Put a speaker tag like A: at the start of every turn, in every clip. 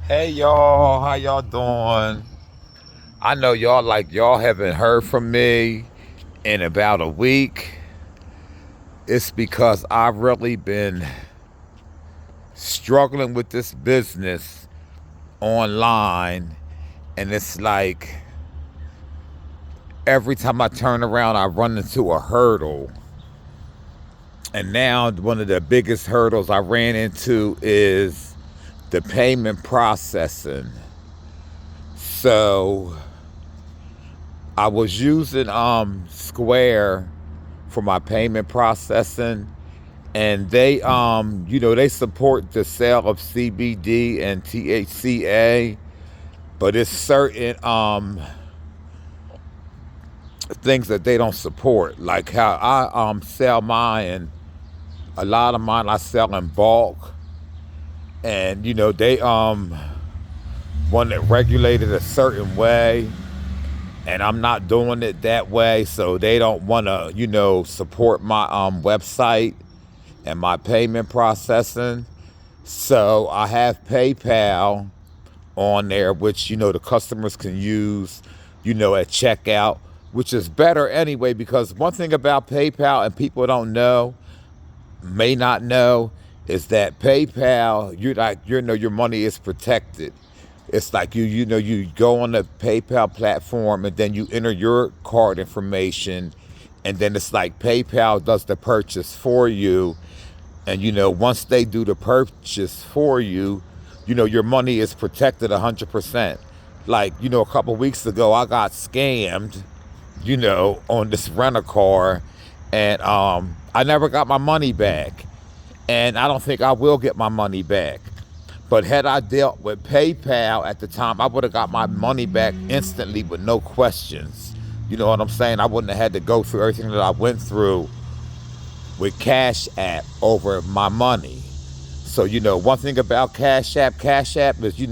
A: Hey y'all, how y'all doing? I know y'all haven't heard from me in about a week. It's because I've really been struggling with this business online, and it's like every time I turn around I run into a hurdle. And now one of the biggest hurdles I ran into is the payment processing. So I was using Square for my payment processing, and they support the sale of CBD and THCA, but it's certain things that they don't support, like how I sell mine. A lot of mine I sell in bulk, and they want it regulated a certain way, and I'm not doing it that way, so they don't want to, support my website and my payment processing. So I have PayPal on there, which the customers can use, at checkout, which is better anyway. Because one thing about PayPal, and people don't know, may not know, is that PayPal, your money is protected. It's like you go on the PayPal platform and then you enter your card information, and then it's like PayPal does the purchase for you. And once they do the purchase for you, your money is protected 100%. Like, a couple weeks ago, I got scammed, on this rental car, and I never got my money back. And I don't think I will get my money back. But had I dealt with PayPal at the time, I would have got my money back instantly with no questions. You know what I'm saying? I wouldn't have had to go through everything that I went through with Cash App over my money. So, one thing about Cash App is,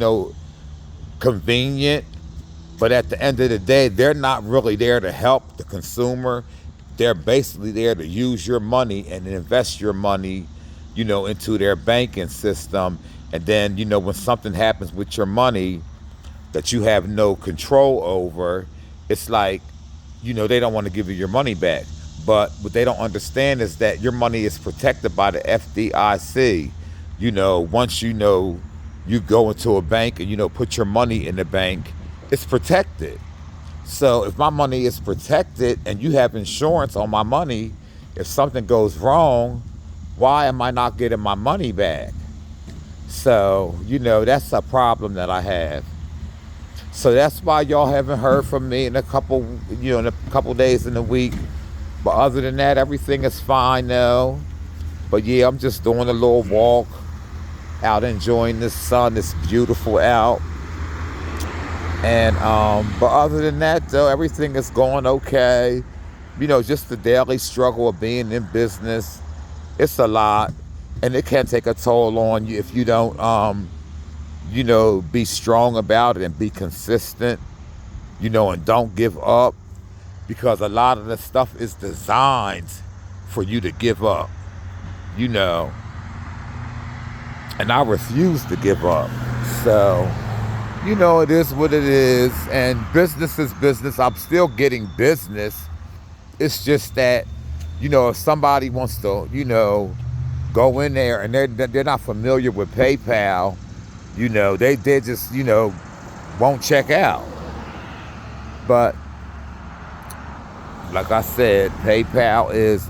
A: convenient, but at the end of the day, they're not really there to help the consumer. They're basically there to use your money and invest your money, into their banking system. And then, when something happens with your money that you have no control over, it's like, they don't want to give you your money back. But what they don't understand is that your money is protected by the FDIC. Once you go into a bank and put your money in the bank, it's protected. So if my money is protected and you have insurance on my money, if something goes wrong, why am I not getting my money back? So, that's a problem that I have. So that's why y'all haven't heard from me in a couple days in the week. But other than that, everything is fine now. But yeah, I'm just doing a little walk out, enjoying the sun. It's beautiful out. And but other than that, though, everything is going okay. Just the daily struggle of being in business. It's a lot, and it can take a toll on you if you don't, be strong about it and be consistent, and don't give up, because a lot of the stuff is designed for you to give up, you know, and I refuse to give up. So, it is what it is, and business is business. I'm still getting business. It's just that, if somebody wants to, go in there and they're not familiar with PayPal, they just, won't check out. But like I said, PayPal is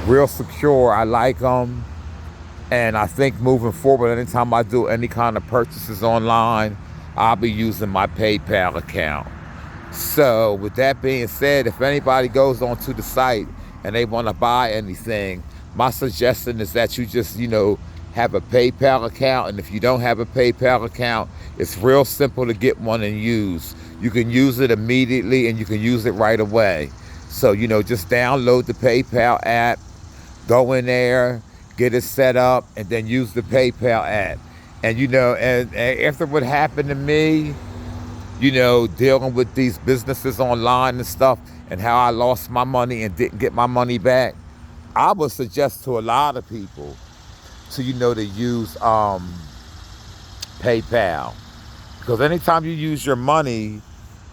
A: real secure. I like them. And I think moving forward, anytime I do any kind of purchases online, I'll be using my PayPal account. So, with that being said, if anybody goes onto the site and they want to buy anything, my suggestion is that you just, have a PayPal account. And if you don't have a PayPal account, it's real simple to get one and use. You can use it immediately and you can use it right away. So, just download the PayPal app, go in there, get it set up, and then use the PayPal app. And, and after what happened to me, dealing with these businesses online and stuff, and how I lost my money and didn't get my money back, I would suggest to a lot of people to, to use PayPal. Because anytime you use your money,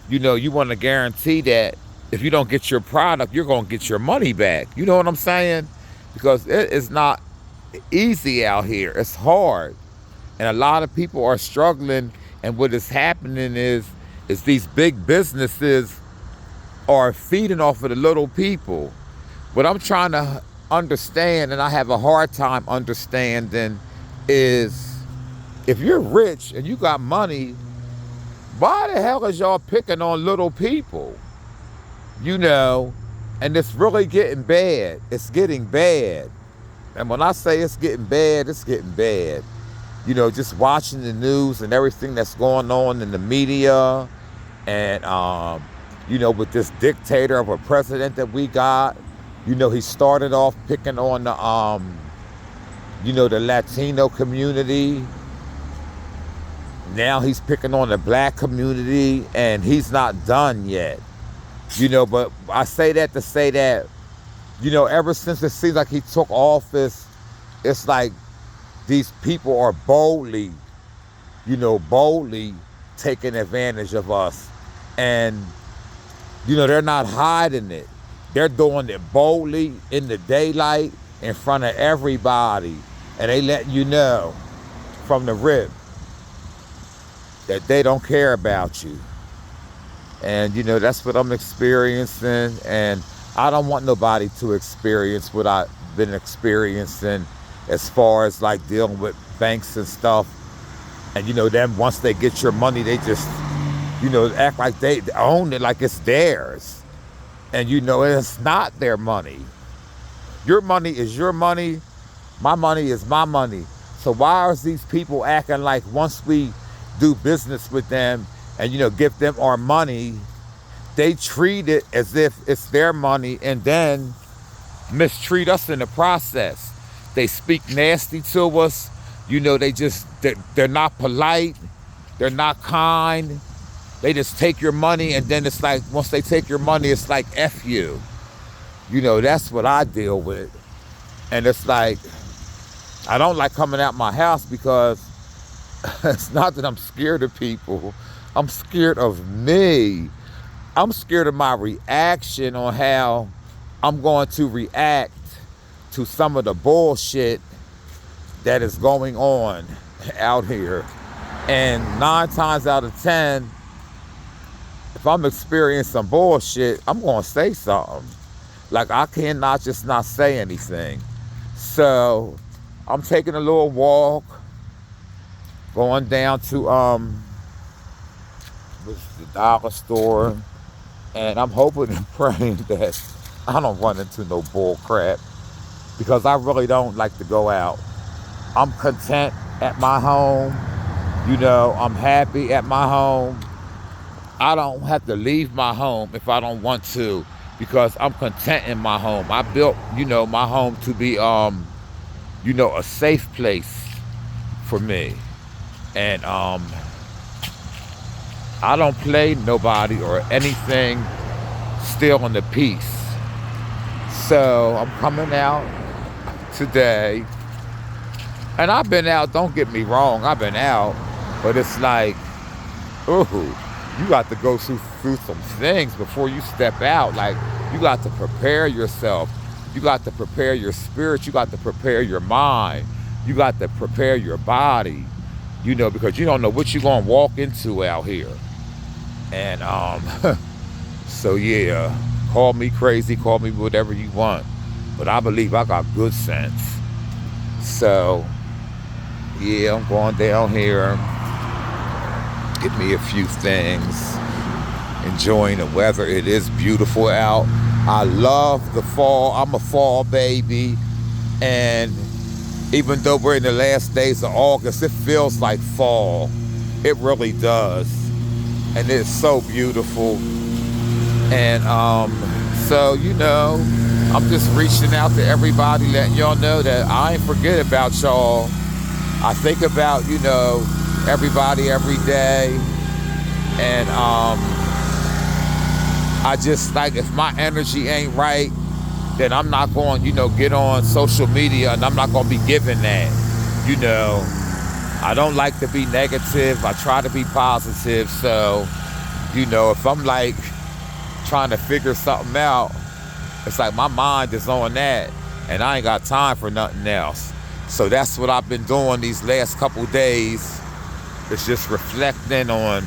A: you want to guarantee that if you don't get your product, you're going to get your money back. You know what I'm saying? Because it is not easy out here. It's hard. And a lot of people are struggling. And what is happening is these big businesses are feeding off of the little people. What I'm trying to understand, and I have a hard time understanding, is if you're rich and you got money, why the hell is y'all picking on little people? And it's really getting bad. It's getting bad. And when I say it's getting bad, it's getting bad. Just watching the news and everything that's going on in the media, and with this dictator of a president that we got. He started off picking on the Latino community. Now he's picking on the black community, and he's not done yet. But I say that to say that, ever since it seems like he took office, it's like these people are boldly taking advantage of us. And, they're not hiding it. They're doing it boldly in the daylight in front of everybody. And they let you know from the rip that they don't care about you. And, that's what I'm experiencing. And I don't want nobody to experience what I've been experiencing as far as like dealing with banks and stuff. And, then once they get your money, they just, act like they own it, like it's theirs. And it's not their money. Your money is your money. My money is my money. So why are these people acting like once we do business with them and, give them our money, they treat it as if it's their money and then mistreat us in the process. They speak nasty to us. They're not polite. They're not kind. They just take your money, and then it's like, once they take your money, it's like, F you. That's what I deal with. And it's like, I don't like coming out my house because it's not that I'm scared of people. I'm scared of me. I'm scared of my reaction on how I'm going to react to some of the bullshit that is going on out here. And 9 times out of 10, if I'm experiencing some bullshit, I'm going to say something. Like, I cannot just not say anything. So I'm taking a little walk, going down to the dollar store, and I'm hoping and praying that I don't run into no bull crap, because I really don't like to go out. I'm content at my home. I'm happy at my home. I don't have to leave my home if I don't want to, because I'm content in my home. I built, my home to be, a safe place for me. And I don't play nobody or anything stealing the peace. So I'm coming out today. And I've been out, don't get me wrong, I've been out. But it's like, ooh, you got to go through some things before you step out. Like, you got to prepare yourself. You got to prepare your spirit. You got to prepare your mind. You got to prepare your body, because you don't know what you're going to walk into out here. And so yeah, call me crazy, call me whatever you want, but I believe I got good sense. So yeah, I'm going down here, get me a few things, enjoying the weather. It is beautiful out. I love the fall. I'm a fall baby. And even though we're in the last days of August, it feels like fall. It really does. And it's so beautiful. And so, I'm just reaching out to everybody, letting y'all know that I ain't forget about y'all. I think about, everybody every day. And I just, like, if my energy ain't right, then I'm not going, get on social media, and I'm not going to be giving that, I don't like to be negative. I try to be positive. So, if I'm like trying to figure something out, it's like my mind is on that and I ain't got time for nothing else. So that's what I've been doing these last couple days. It's just reflecting on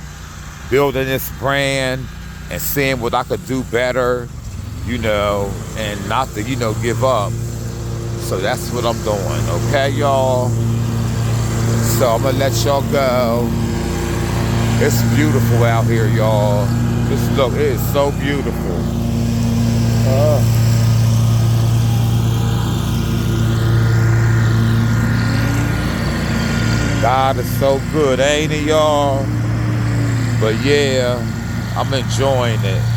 A: building this brand and seeing what I could do better, and not to, give up. So that's what I'm doing, okay, y'all? So I'm gonna let y'all go. It's beautiful out here, y'all. Just look, it is so beautiful. God is so good, ain't he, y'all? But yeah, I'm enjoying it.